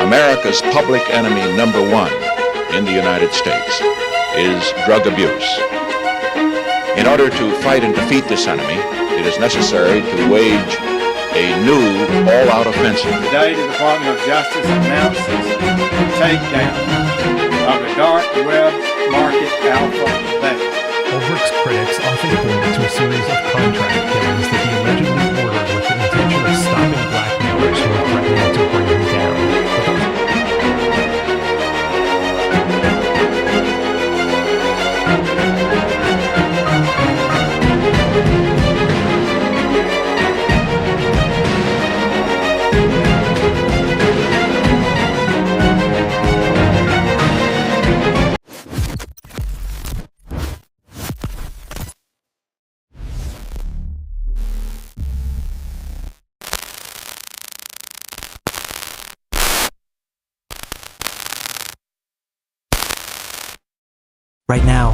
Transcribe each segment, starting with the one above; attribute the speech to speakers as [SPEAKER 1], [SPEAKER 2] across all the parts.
[SPEAKER 1] America's public enemy number one in the United States is drug abuse. In order to fight and defeat this enemy, it is necessary to wage a new all-out offensive.
[SPEAKER 2] Today, the Department of Justice announces the takedown of the dark web market alpha beta.
[SPEAKER 3] Ulbricht's critics often point to a series of contract killings that he allegedly ordered with the intention of stopping blackmailers who were threatening to bring him down.
[SPEAKER 4] Right now,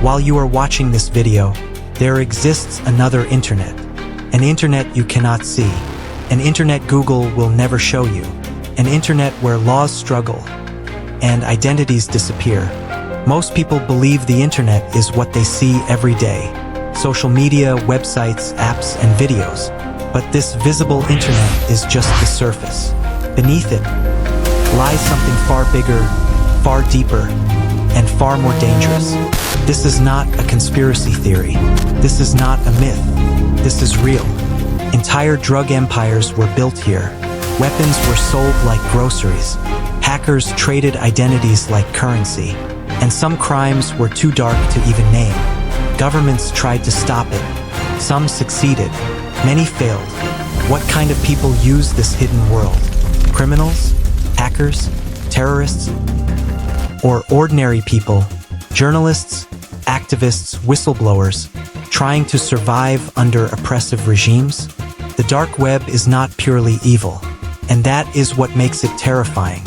[SPEAKER 4] while you are watching this video, there exists another internet. An internet you cannot see. An internet Google will never show you. An internet where laws struggle and identities disappear. Most people believe the internet is what they see every day. Social media, websites, apps, and videos. But this visible internet is just the surface. Beneath it lies something far bigger, far deeper, and far more dangerous. This is not a conspiracy theory. This is not a myth. This is real. Entire drug empires were built here. Weapons were sold like groceries. Hackers traded identities like currency. And some crimes were too dark to even name. Governments tried to stop it. Some succeeded. Many failed. What kind of people use this hidden world? Criminals? Hackers? Terrorists? Or ordinary people, journalists, activists, whistleblowers, trying to survive under oppressive regimes? The dark web is not purely evil, and that is what makes it terrifying.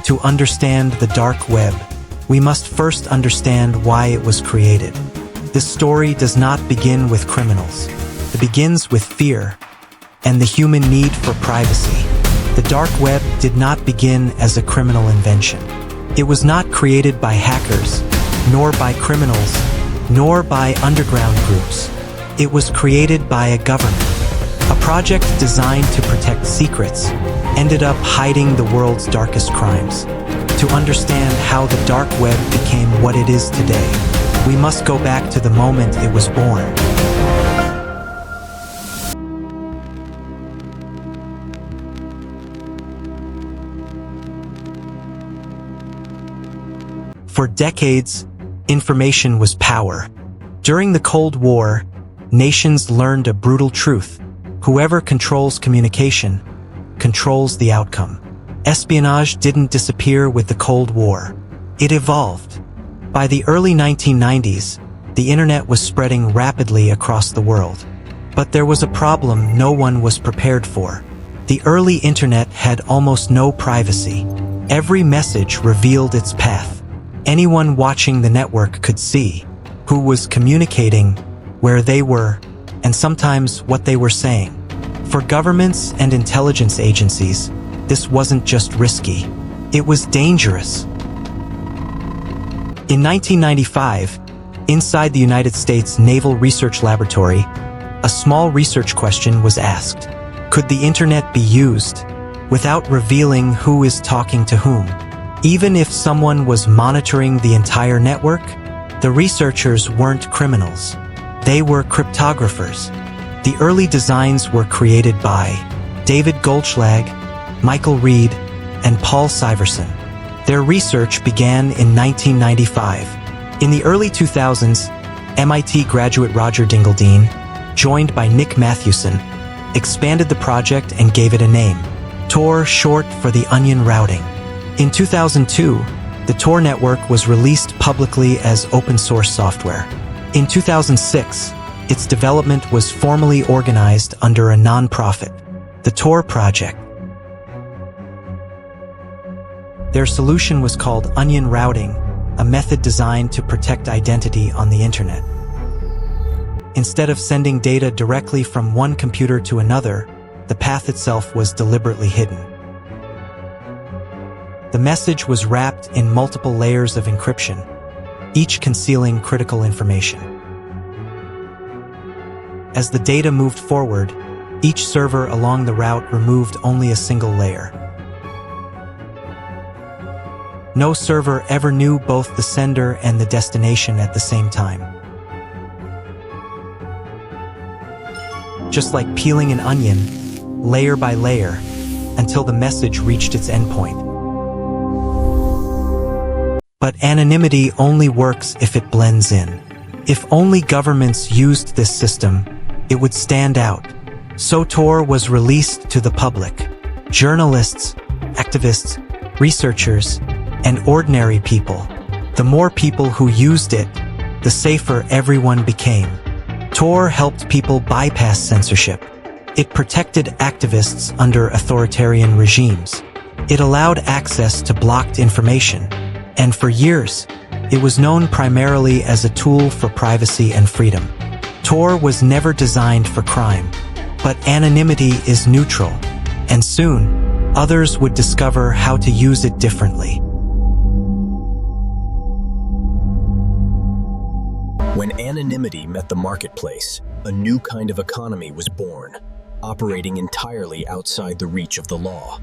[SPEAKER 4] To understand the dark web, we must first understand why it was created. This story does not begin with criminals. It begins with fear and the human need for privacy. The dark web did not begin as a criminal invention. It was not created by hackers, nor by criminals, nor by underground groups. It was created by a government. A project designed to protect secrets ended up hiding the world's darkest crimes. To understand how the dark web became what it is today, we must go back to the moment it was born. For decades, information was power. During the Cold War, nations learned a brutal truth. Whoever controls communication controls the outcome. Espionage didn't disappear with the Cold War. It evolved. By the early 1990s, the internet was spreading rapidly across the world. But there was a problem no one was prepared for. The early internet had almost no privacy. Every message revealed its path. Anyone watching the network could see who was communicating, where they were, and sometimes what they were saying. For governments and intelligence agencies, this wasn't just risky, it was dangerous. In 1995, inside the United States Naval Research Laboratory, a small research question was asked. Could the internet be used without revealing who is talking to whom? Even if someone was monitoring the entire network, the researchers weren't criminals. They were cryptographers. The early designs were created by David Goldschlag, Michael Reed, and Paul Syverson. Their research began in 1995. In the early 2000s, MIT graduate Roger Dingledine, joined by Nick Mathewson, expanded the project and gave it a name, Tor, short for the Onion Routing. In 2002, the Tor network was released publicly as open-source software. In 2006, its development was formally organized under a non-profit, the Tor Project. Their solution was called Onion Routing, a method designed to protect identity on the internet. Instead of sending data directly from one computer to another, the path itself was deliberately hidden. The message was wrapped in multiple layers of encryption, each concealing critical information. As the data moved forward, each server along the route removed only a single layer. No server ever knew both the sender and the destination at the same time. Just like peeling an onion, layer by layer, until the message reached its endpoint. But anonymity only works if it blends in. If only governments used this system, it would stand out. So Tor was released to the public. Journalists, activists, researchers, and ordinary people. The more people who used it, the safer everyone became. Tor helped people bypass censorship. It protected activists under authoritarian regimes. It allowed access to blocked information. And for years, it was known primarily as a tool for privacy and freedom. Tor was never designed for crime, but anonymity is neutral, and soon, others would discover how to use it differently.
[SPEAKER 5] When anonymity met the marketplace, a new kind of economy was born, operating entirely outside the reach of the law.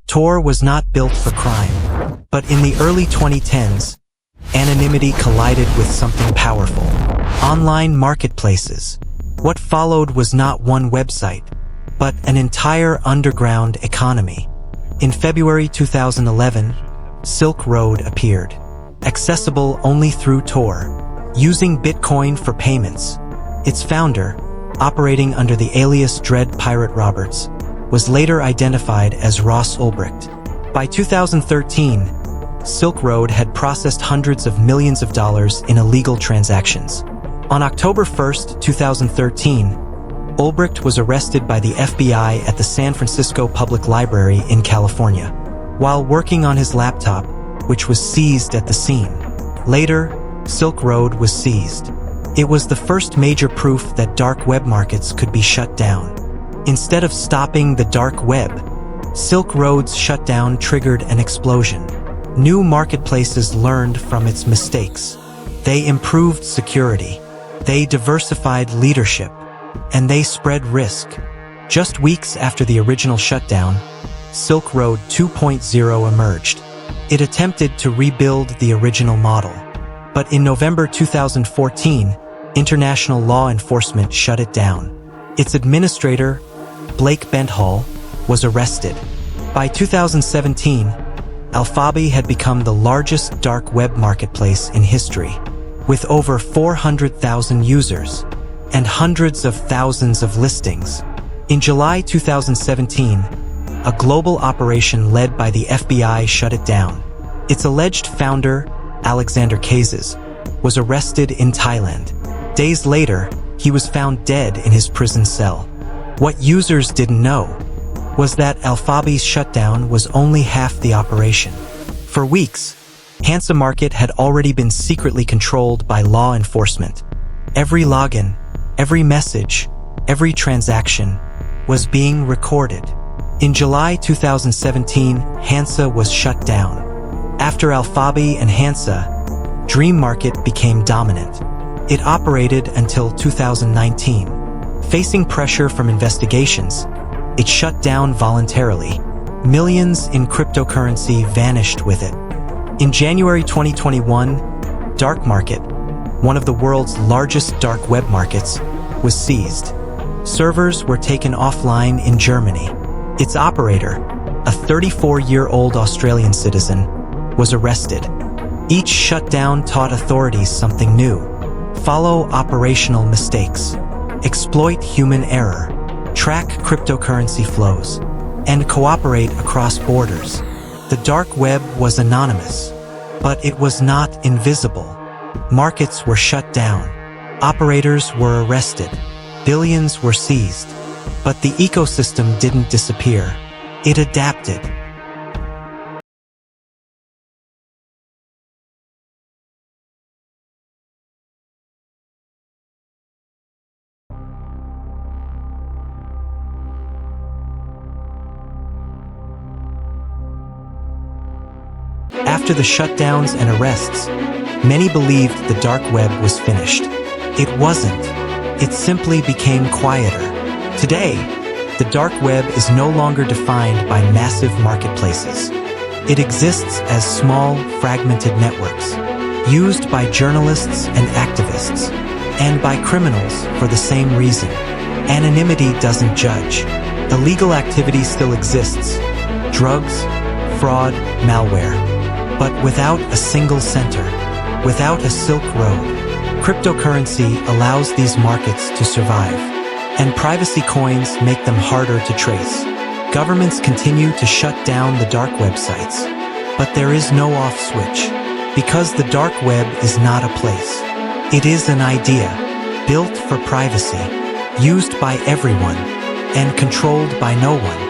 [SPEAKER 4] Tor was not built for crime, but in the early 2010s, anonymity collided with something powerful: online marketplaces. What followed was not one website, but an entire underground economy. In February 2011, Silk Road appeared, accessible only through Tor, using Bitcoin for payments. Its founder, operating under the alias Dread Pirate Roberts, was later identified as Ross Ulbricht. By 2013, Silk Road had processed hundreds of millions of dollars in illegal transactions. On October 1, 2013, Ulbricht was arrested by the FBI at the San Francisco Public Library in California, while working on his laptop, which was seized at the scene. Later, Silk Road was seized. It was the first major proof that dark web markets could be shut down. Instead of stopping the dark web, Silk Road's shutdown triggered an explosion. New marketplaces learned from its mistakes. They improved security. They diversified leadership. And they spread risk. Just weeks after the original shutdown, Silk Road 2.0 emerged. It attempted to rebuild the original model. But in November 2014, international law enforcement shut it down. Its administrator, Blake Benthall, was arrested. By 2017, Alphabi had become the largest dark web marketplace in history, with over 400,000 users and hundreds of thousands of listings. In July 2017, a global operation led by the FBI shut it down. Its alleged founder, Alexander Kazes, was arrested in Thailand. Days later, he was found dead in his prison cell. What users didn't know was that Alphabi's shutdown was only half the operation. For weeks, Hansa Market had already been secretly controlled by law enforcement. Every login, every message, every transaction was being recorded. In July 2017, Hansa was shut down. After Alphabi and Hansa, Dream Market became dominant. It operated until 2019. Facing pressure from investigations, it shut down voluntarily. Millions in cryptocurrency vanished with it. In January 2021, Dark Market, one of the world's largest dark web markets, was seized. Servers were taken offline in Germany. Its operator, a 34-year-old Australian citizen, was arrested. Each shutdown taught authorities something new: follow operational mistakes, exploit human error, track cryptocurrency flows, and cooperate across borders. The dark web was anonymous, but it was not invisible. Markets were shut down. Operators were arrested. Billions were seized. But the ecosystem didn't disappear. It adapted. After the shutdowns and arrests, many believed the dark web was finished. It wasn't. It simply became quieter. Today, the dark web is no longer defined by massive marketplaces. It exists as small, fragmented networks, used by journalists and activists, and by criminals for the same reason. Anonymity doesn't judge. Illegal activity still exists. Drugs, fraud, malware. But without a single center, without a Silk Road, cryptocurrency allows these markets to survive. And privacy coins make them harder to trace. Governments continue to shut down the dark websites, but there is no off switch, because the dark web is not a place. It is an idea, built for privacy, used by everyone, and controlled by no one.